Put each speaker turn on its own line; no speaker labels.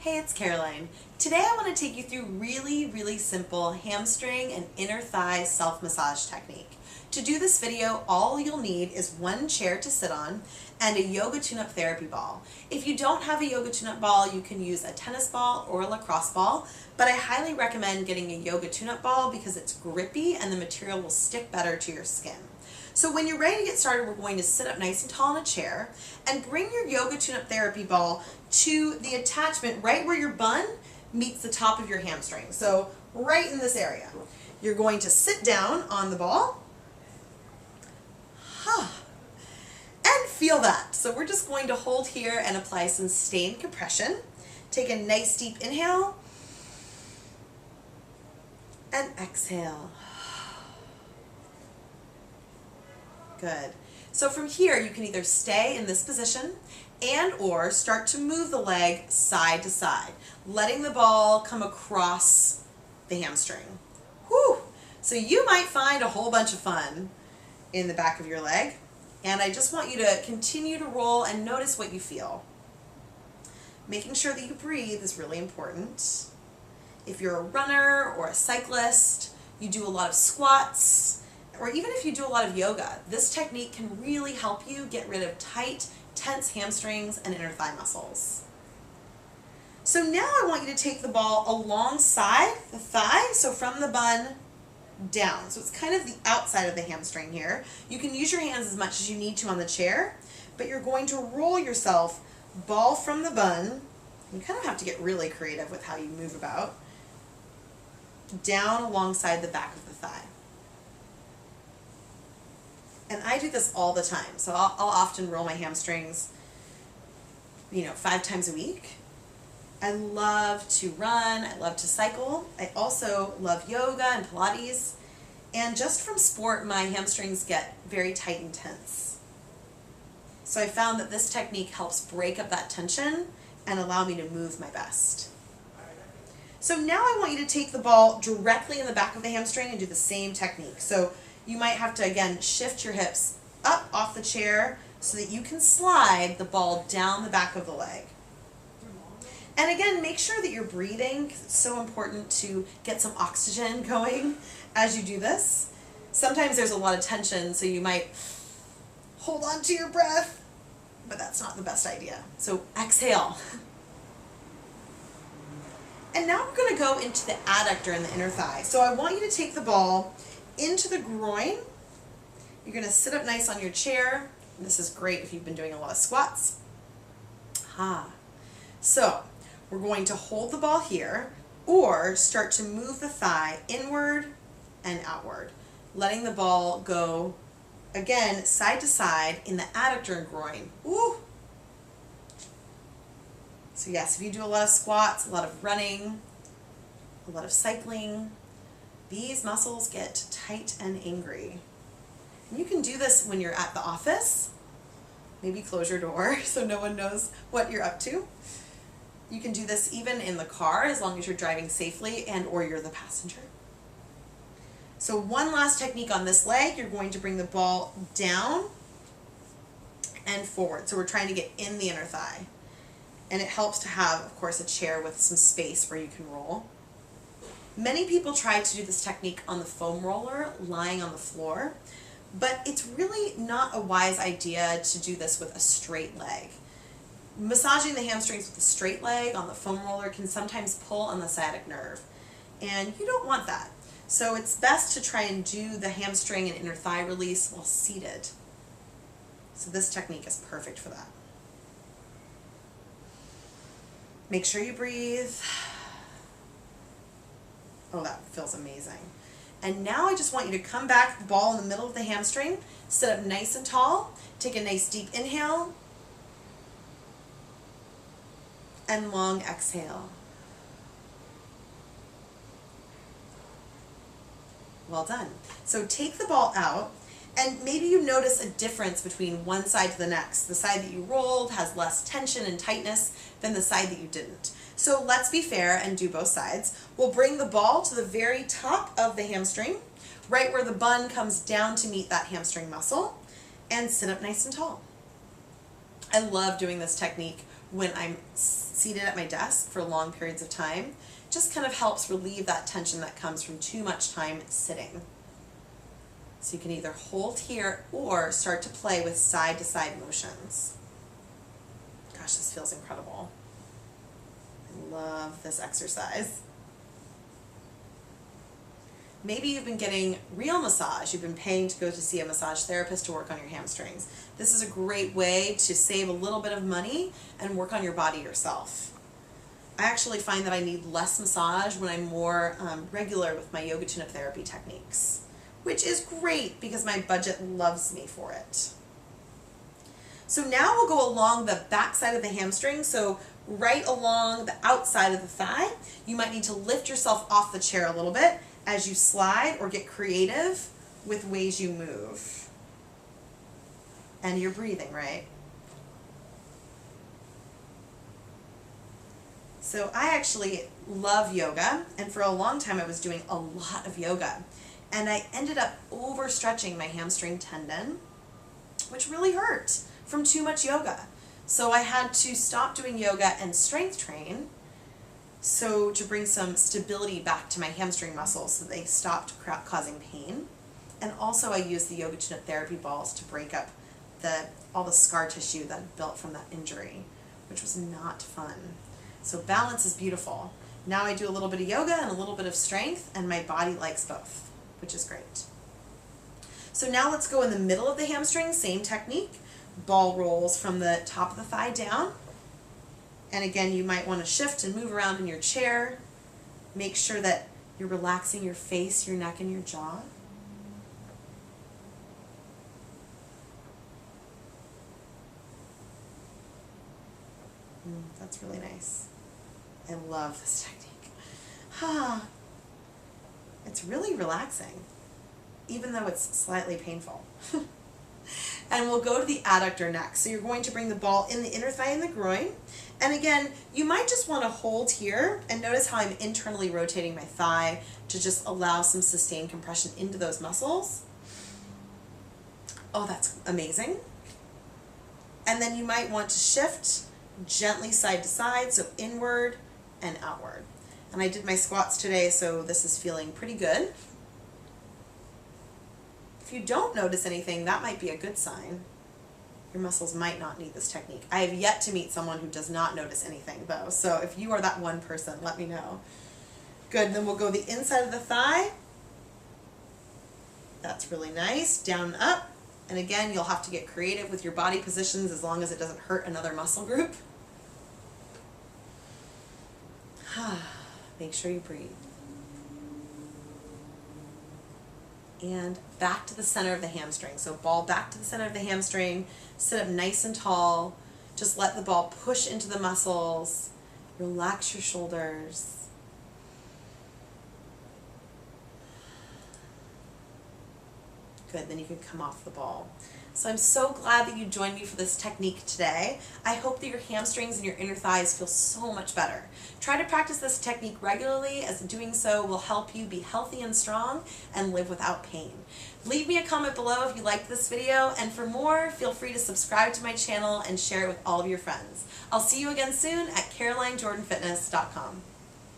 Hey, it's Caroline. Today I want to take you through really simple hamstring and inner thigh self-massage technique. To do this video, all you'll need is one chair to sit on and a yoga tune-up therapy ball. If you don't have a yoga tune-up ball, you can use a tennis ball or a lacrosse ball, but I highly recommend getting a yoga tune-up ball because it's grippy and the material will stick better to your skin. So when you're ready to get started, we're going to sit up nice and tall in a chair and bring your yoga tune-up therapy ball to the attachment right where your bun meets the top of your hamstring. So right in this area. You're going to sit down on the ball and feel that. So we're just going to hold here and apply some sustained compression. Take a nice deep inhale and exhale. Good. So from here, you can either stay in this position and or start to move the leg side to side, letting the ball come across the hamstring. Whew. So you might find a whole bunch of fun in the back of your leg, and I just want you to continue to roll and notice what you feel. Making sure that you breathe is really important. If you're a runner or a cyclist, you do a lot of squats, or even if you do a lot of yoga, this technique can really help you get rid of tight, tense hamstrings and inner thigh muscles. So now I want you to take the ball alongside the thigh, so from the bun down. So it's kind of the outside of the hamstring here. You can use your hands as much as you need to on the chair, but you're going to roll yourself ball from the bun. You kind of have to get really creative with how you move about, down alongside the back of the thigh. And I do this all the time, so I'll often roll my hamstrings, 5 times a week. I love to run, I love to cycle. I also love yoga and Pilates. And just from sport, my hamstrings get very tight and tense. So I found that this technique helps break up that tension and allow me to move my best. So now I want you to take the ball directly in the back of the hamstring and do the same technique. So you might have to, again, shift your hips up off the chair so that you can slide the ball down the back of the leg. And again, make sure that you're breathing, because it's so important to get some oxygen going as you do this. Sometimes there's a lot of tension, so you might hold on to your breath, but that's not the best idea. So exhale. And now we're going to go into the adductor and the inner thigh. So I want you to take the ball into the groin. You're going to sit up nice on your chair. This is great if you've been doing a lot of squats. So we're going to hold the ball here or start to move the thigh inward and outward, letting the ball go, again, side to side in the adductor and groin. Ooh. So yes, if you do a lot of squats, a lot of running, a lot of cycling, these muscles get tight and angry. And you can do this when you're at the office. Maybe close your door so no one knows what you're up to. You can do this even in the car as long as you're driving safely and or you're the passenger. So one last technique on this leg, you're going to bring the ball down and forward. So we're trying to get in the inner thigh. And it helps to have, of course, a chair with some space where you can roll. Many people try to do this technique on the foam roller, lying on the floor, but it's really not a wise idea to do this with a straight leg. Massaging the hamstrings with a straight leg on the foam roller can sometimes pull on the sciatic nerve, and you don't want that. So it's best to try and do the hamstring and inner thigh release while seated. So this technique is perfect for that. Make sure you breathe. Oh, that feels amazing. And now I just want you to come back, the ball in the middle of the hamstring, sit up nice and tall, take a nice deep inhale, and long exhale. Well done. So take the ball out, and maybe you notice a difference between one side to the next. The side that you rolled has less tension and tightness than the side that you didn't. So let's be fair and do both sides. We'll bring the ball to the very top of the hamstring, right where the bun comes down to meet that hamstring muscle, and sit up nice and tall. I love doing this technique when I'm seated at my desk for long periods of time. Just kind of helps relieve that tension that comes from too much time sitting. So you can either hold here or start to play with side-to-side motions. Gosh, this feels incredible. I love this exercise. Maybe you've been getting real massage. You've been paying to go to see a massage therapist to work on your hamstrings. This is a great way to save a little bit of money and work on your body yourself. I actually find that I need less massage when I'm more regular with my yoga tune-up therapy techniques, which is great because my budget loves me for it. So now we'll go along the back side of the hamstring, so right along the outside of the thigh. You might need to lift yourself off the chair a little bit as you slide or get creative with ways you move. And you're breathing, right? So I actually love yoga, and for a long time I was doing a lot of yoga. And I ended up overstretching my hamstring tendon, which really hurt from too much yoga. So I had to stop doing yoga and strength train to bring some stability back to my hamstring muscles so they stopped causing pain. And also I used the yoga tune-up therapy balls to break up all the scar tissue that built from that injury, which was not fun. So balance is beautiful. Now I do a little bit of yoga and a little bit of strength, and my body likes both, which is great. So now let's go in the middle of the hamstring, same technique. Ball rolls from the top of the thigh down. And again, you might want to shift and move around in your chair. Make sure that you're relaxing your face, your neck, and your jaw. That's really nice. I love this technique. It's really relaxing, even though it's slightly painful. And we'll go to the adductor next. So you're going to bring the ball in the inner thigh and the groin. And again, you might just want to hold here and notice how I'm internally rotating my thigh to just allow some sustained compression into those muscles. Oh, that's amazing. And then you might want to shift gently side to side, so inward and outward. And I did my squats today, so this is feeling pretty good. If you don't notice anything, that might be a good sign. Your muscles might not need this technique. I have yet to meet someone who does not notice anything though, so if you are that one person, let me know. Good, then we'll go the inside of the thigh. That's really nice, down and up. And again, you'll have to get creative with your body positions as long as it doesn't hurt another muscle group. Make sure you breathe. And back to the center of the hamstring. So ball back to the center of the hamstring, sit up nice and tall, just let the ball push into the muscles, relax your shoulders. Good, then you can come off the ball. So I'm so glad that you joined me for this technique today. I hope that your hamstrings and your inner thighs feel so much better. Try to practice this technique regularly, as doing so will help you be healthy and strong and live without pain. Leave me a comment below if you liked this video, and for more, feel free to subscribe to my channel and share it with all of your friends. I'll see you again soon at carolinejordanfitness.com.